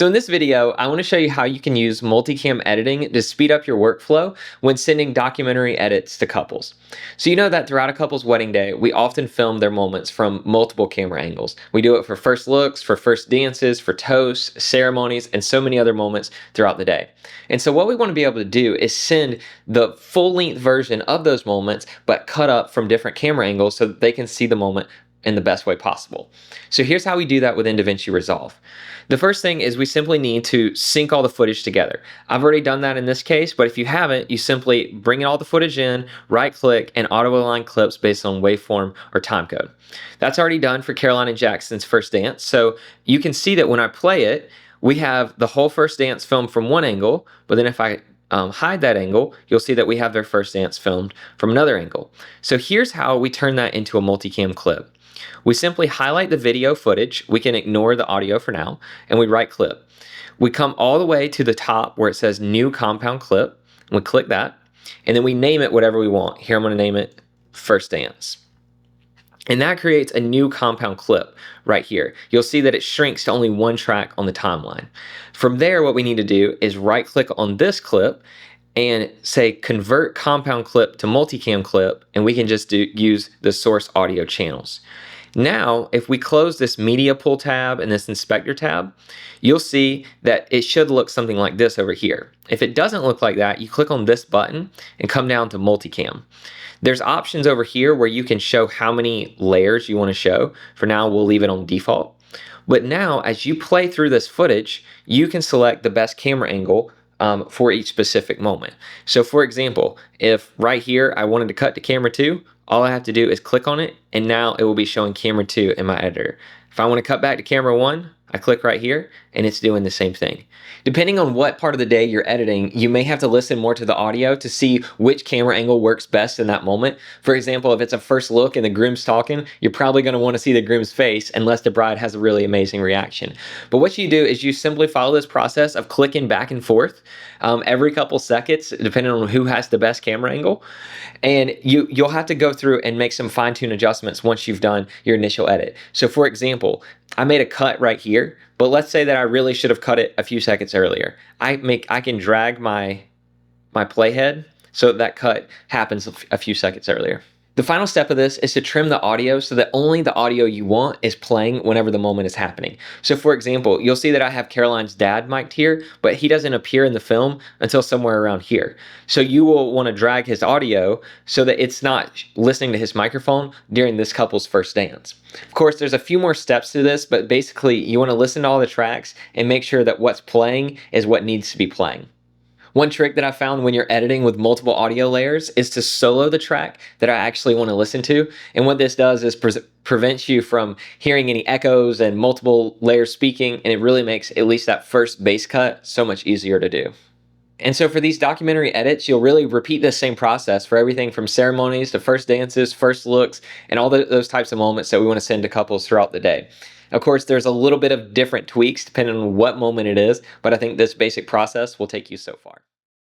So in this video, I want to show you how you can use multicam editing to speed up your workflow when sending documentary edits to couples. So you know that throughout a couple's wedding day, we often film their moments from multiple camera angles. We do it for first looks, for first dances, for toasts, ceremonies, and so many other moments throughout the day. And so what we want to be able to do is send the full-length version of those moments, but cut up from different camera angles so that they can see the moment in the best way possible. So here's how we do that within DaVinci Resolve. The first thing is we simply need to sync all the footage together. I've already done that in this case, but if you haven't, you simply bring all the footage in, right click, and auto align clips based on waveform or timecode. That's already done for Caroline and Jackson's first dance, so you can see that when I play it, we have the whole first dance filmed from one angle, but then if I hide that angle, you'll see that we have their first dance filmed from another angle. So here's how we turn that into a multicam clip. We simply highlight the video footage, we can ignore the audio for now, and we right clip. We come all the way to the top where it says new compound clip, and we click that, and then we name it whatever we want. Here I'm going to name it first dance. And that creates a new compound clip right here. You'll see that it shrinks to only one track on the timeline. From there, what we need to do is right click on this clip and say convert compound clip to multicam clip, and we can just use the source audio channels. Now, if we close this media pool tab and this inspector tab, you'll see that it should look something like this over here. If it doesn't look like that, you click on this button and come down to multicam. There's options over here where you can show how many layers you want to show. For now, we'll leave it on default. But now, as you play through this footage, you can select the best camera angle for each specific moment. So for example, if right here I wanted to cut to camera 2, all I have to do is click on it, and now it will be showing camera 2 in my editor. If I want to cut back to camera 1, I click right here, and it's doing the same thing. Depending on what part of the day you're editing, you may have to listen more to the audio to see which camera angle works best in that moment. For example, if it's a first look and the groom's talking, you're probably going to want to see the groom's face unless the bride has a really amazing reaction. But what you do is you simply follow this process of clicking back and forth every couple seconds, depending on who has the best camera angle. And you'll have to go through and make some fine-tune adjustments once you've done your initial edit. So for example, I made a cut right here, but let's say that I really should have cut it a few seconds earlier. I can drag my playhead so that cut happens a few seconds earlier. The final step of this is to trim the audio so that only the audio you want is playing whenever the moment is happening. So for example, you'll see that I have Caroline's dad mic'd here, but he doesn't appear in the film until somewhere around here. So you will want to drag his audio so that it's not listening to his microphone during this couple's first dance. Of course, there's a few more steps to this, but basically you want to listen to all the tracks and make sure that what's playing is what needs to be playing. One trick that I found when you're editing with multiple audio layers is to solo the track that I actually want to listen to. And what this does is prevents you from hearing any echoes and multiple layers speaking, and it really makes at least that first bass cut so much easier to do. And so for these documentary edits, you'll really repeat this same process for everything from ceremonies to first dances, first looks, and all those types of moments that we want to send to couples throughout the day. Of course, there's a little bit of different tweaks depending on what moment it is, but I think this basic process will take you so far.